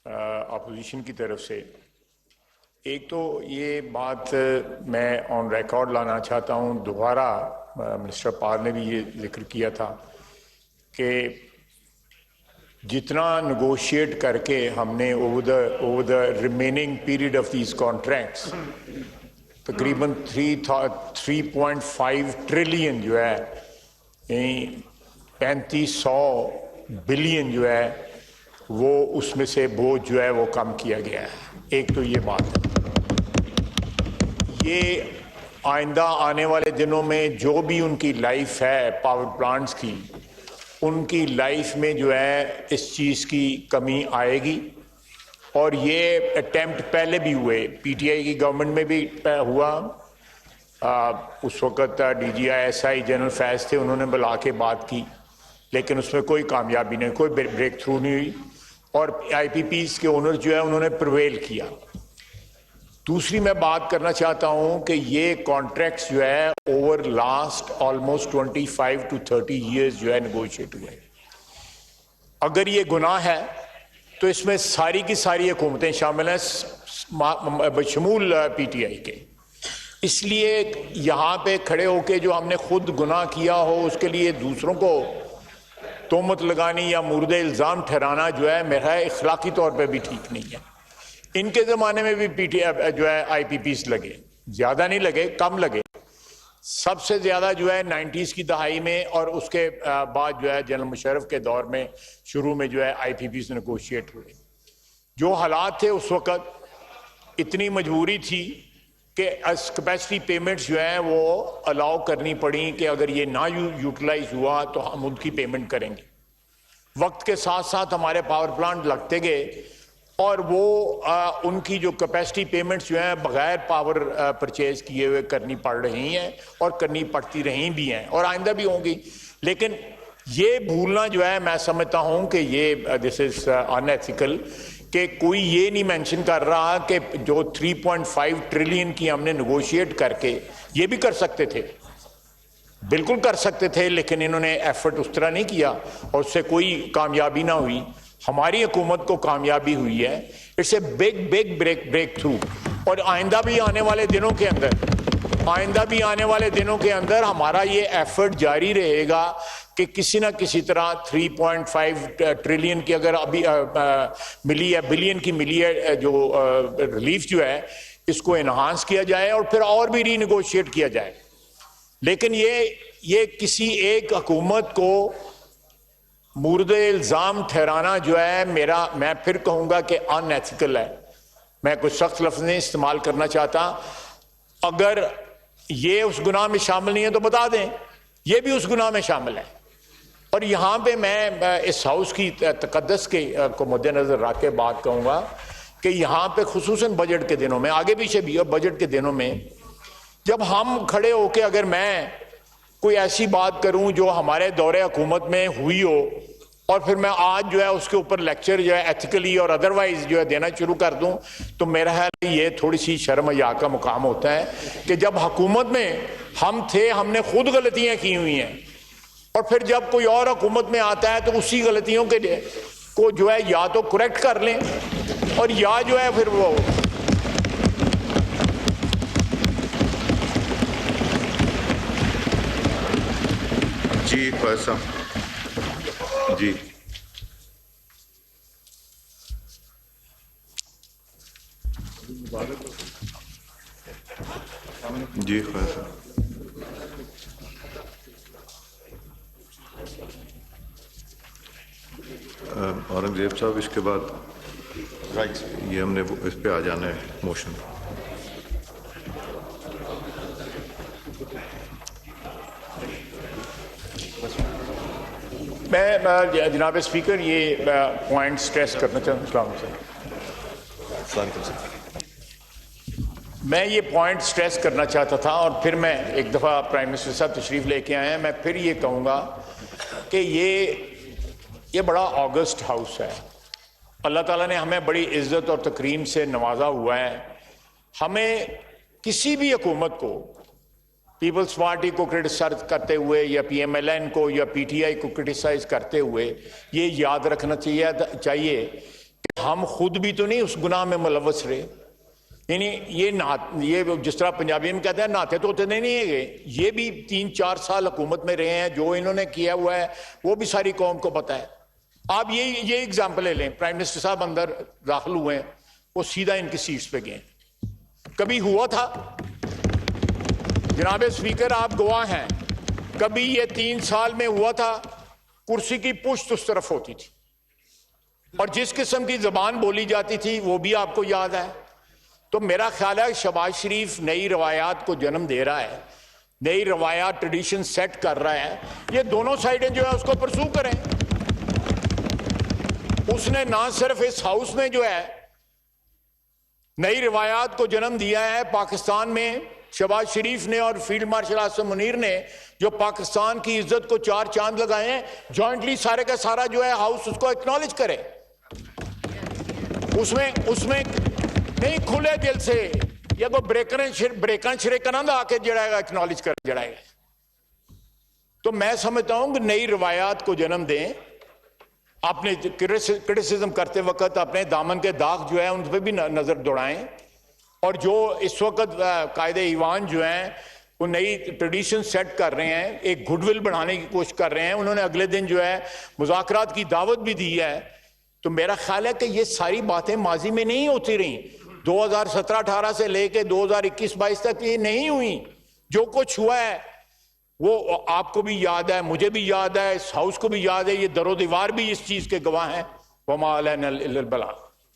Opposition کی طرف سے. ایک تو یہ بات میں آن ریکارڈ لانا چاہتا ہوں، دوبارہ منسٹر پار نے بھی یہ ذکر کیا تھا کہ جتنا نیگوشیٹ کر کے ہم نے over the remaining period of these contracts تقریباً 3.5 ٹریلین جو ہے، یعنی 3500 بلین جو ہے وہ اس میں سے بوجھ جو ہے وہ کم کیا گیا ہے. ایک تو یہ بات ہے. یہ آئندہ آنے والے دنوں میں جو بھی ان کی لائف ہے پاور پلانٹس کی، ان کی لائف میں جو ہے اس چیز کی کمی آئے گی. اور یہ اٹیمپٹ پہلے بھی ہوئے، پی ٹی آئی کی گورنمنٹ میں بھی ہوا. اس وقت D G I S I general Faiz تھے، انہوں نے بلا کے بات کی، لیکن اس میں کوئی کامیابی نہیں، کوئی بریک تھرو نہیں ہوئی. اور آئی پی پیز کے اونر جو ہے انہوں نے پرویل کیا. دوسری میں بات کرنا چاہتا ہوں کہ یہ کانٹریکٹس جو ہے over last almost 25 to 30 years جو ہے نیگوشیٹ ہوئے. اگر یہ گناہ ہے تو اس میں ساری کی ساری حکومتیں شامل ہیں بشمول پی ٹی آئی کے. اس لیے یہاں پہ کھڑے ہو کے جو ہم نے خود گناہ کیا ہو اس کے لیے دوسروں کو تہمت لگانی یا مورد الزام ٹھہرانا جو ہے میرا اخلاقی طور پہ بھی ٹھیک نہیں ہے. ان کے زمانے میں بھی پی ٹی آئی جو ہے آئی پی پیز لگے، زیادہ نہیں لگے، کم لگے. سب سے زیادہ جو ہے 90s کی دہائی میں اور اس کے بعد جو ہے جنرل مشرف کے دور میں شروع میں جو ہے آئی پی پیز نیگوشیٹ ہوئے. جو حالات تھے اس وقت اتنی مجبوری تھی کہ کیپیسٹی پیمنٹس جو ہیں وہ الاؤ کرنی پڑیں کہ اگر یہ نہ یوٹیلائز ہوا تو ہم ان کی پیمنٹ کریں گے. وقت کے ساتھ ساتھ ہمارے پاور پلانٹ لگتے گئے اور وہ ان کی جو کیپیسٹی پیمنٹس جو ہیں بغیر پاور پرچیز کیے ہوئے کرنی پڑ رہی ہیں اور کرنی پڑتی رہی بھی ہیں اور آئندہ بھی ہوں گی. لیکن یہ بھولنا جو ہے میں سمجھتا ہوں کہ یہ دس از ان ایتھیکل کہ کوئی یہ نہیں مینشن کر رہا کہ جو 3.5 ٹریلین کی ہم نے نیگوشیٹ کر کے یہ بھی کر سکتے تھے، بالکل کر سکتے تھے، لیکن انہوں نے ایفرٹ اس طرح نہیں کیا اور اس سے کوئی کامیابی نہ ہوئی. ہماری حکومت کو کامیابی ہوئی ہے. It's a big breakthrough. اور آئندہ بھی آنے والے دنوں کے اندر ہمارا یہ ایفرٹ جاری رہے گا کہ کسی نہ کسی طرح 3.5 ٹریلین کی اگر ابھی ملی ہے، بلین کی ملی ہے جو ریلیف جو ہے، اس کو انہانس کیا جائے اور پھر اور بھی ری نیگوشیٹ کیا جائے. لیکن یہ کسی ایک حکومت کو مورد الزام ٹھہرانا جو ہے میں پھر کہوں گا کہ ان ایتھیکل ہے. میں کچھ سخت لفظ نہیں استعمال کرنا چاہتا. اگر یہ اس گناہ میں شامل نہیں ہے تو بتا دیں یہ بھی اس گناہ میں شامل ہے. اور یہاں پہ میں اس ہاؤس کی تقدس کو مد نظر رکھ کے بات کہوں گا کہ یہاں پہ خصوصاً بجٹ کے دنوں میں، آگے پیچھے بھی اور بجٹ کے دنوں میں، جب ہم کھڑے ہو کے اگر میں کوئی ایسی بات کروں جو ہمارے دور حکومت میں ہوئی ہو اور پھر میں آج جو ہے اس کے اوپر لیکچر جو ہے ایتھیکلی اور ادروائز جو ہے دینا شروع کر دوں تو میرا خیال یہ تھوڑی سی شرم حیا کا مقام ہوتا ہے کہ جب حکومت میں ہم تھے ہم نے خود غلطیاں کی ہوئی ہیں اور پھر جب کوئی اور حکومت میں آتا ہے تو اسی غلطیوں کے کو جو ہے یا تو کریکٹ کر لیں اور یا جو ہے پھر وہ جی فیصل جی جی فیصل اورنگزیب صاحب اس کے بعد یہ ہم نے اس پہ آ جانا ہے موشن. میں جناب اسپیکر یہ پوائنٹ سٹریس کرنا چاہتا ہوں. السلام علیکم. میں یہ پوائنٹ سٹریس کرنا چاہتا تھا اور پھر میں ایک دفعہ پرائم منسٹر صاحب تشریف لے کے آئے ہیں. میں پھر یہ کہوں گا کہ یہ بڑا آگسٹ ہاؤس ہے. اللہ تعالیٰ نے ہمیں بڑی عزت اور تکریم سے نوازا ہوا ہے. ہمیں کسی بھی حکومت کو پیپلز پارٹی کو کرٹیسائز کرتے ہوئے یا پی ایم ایل این کو یا پی ٹی آئی کو کرٹیسائز کرتے ہوئے یہ یاد رکھنا چاہیے کہ ہم خود بھی تو نہیں اس گناہ میں ملوث رہے. یعنی یہ جس طرح پنجابی میں کہتے ہیں نہاتے تو اتنے نہیں ہے، یہ بھی 3-4 سال حکومت میں رہے ہیں، جو انہوں نے کیا ہوا ہے وہ بھی ساری قوم کو پتہ ہے. آپ یہ ایگزامپل لے لیں، پرائم منسٹر صاحب اندر داخل ہوئے ہیں، وہ سیدھا ان کی سیٹس پہ گئے. کبھی ہوا تھا جناب اسپیکر، آپ گواہ ہیں، کبھی یہ 3 سال میں ہوا تھا کرسی کی پشت اس طرف ہوتی تھی اور جس قسم کی زبان بولی جاتی تھی وہ بھی آپ کو یاد ہے. تو میرا خیال ہے شہباز شریف نئی روایات کو جنم دے رہا ہے، نئی روایات ٹریڈیشن سیٹ کر رہا ہے. یہ دونوں سائڈیں جو ہے اس کو پرسو کریں. اس نے نہ صرف اس ہاؤس میں جو ہے نئی روایات کو جنم دیا ہے، پاکستان میں شہباز شریف نے اور فیلڈ مارشل آصم منیر نے جو پاکستان کی عزت کو 4 چاند لگائے ہیں، جوائنٹلی سارے کا سارا جو ہے ہاؤس اس کو ایکنالج کرے. اس میں نہیں کھلے دل سے یا کوئی بریکن شریکن آ کے جڑائے گا ایکنالج کر جڑائے گا. تو میں سمجھتا ہوں کہ نئی روایات کو جنم دیں، اپنے کرٹیسزم کرتے وقت اپنے دامن کے داغ جو ہے ان پہ بھی نظر دوڑائیں، اور جو اس وقت قائد ایوان جو ہیں وہ نئی ٹریڈیشن سیٹ کر رہے ہیں، ایک گڈ ول بڑھانے کی کوشش کر رہے ہیں. انہوں نے اگلے دن جو ہے مذاکرات کی دعوت بھی دی ہے. تو میرا خیال ہے کہ یہ ساری باتیں ماضی میں نہیں ہوتی رہیں، 2017-18 سے لے کے 2021-22 تک یہ نہیں ہوئی. جو کچھ ہوا ہے وہ آپ کو بھی یاد ہے، مجھے بھی یاد ہے، اس ہاؤس کو بھی یاد ہے. یہ در و دیوار بھی اس چیز کے گواہ ہیں. وما علینا الا البلاغ.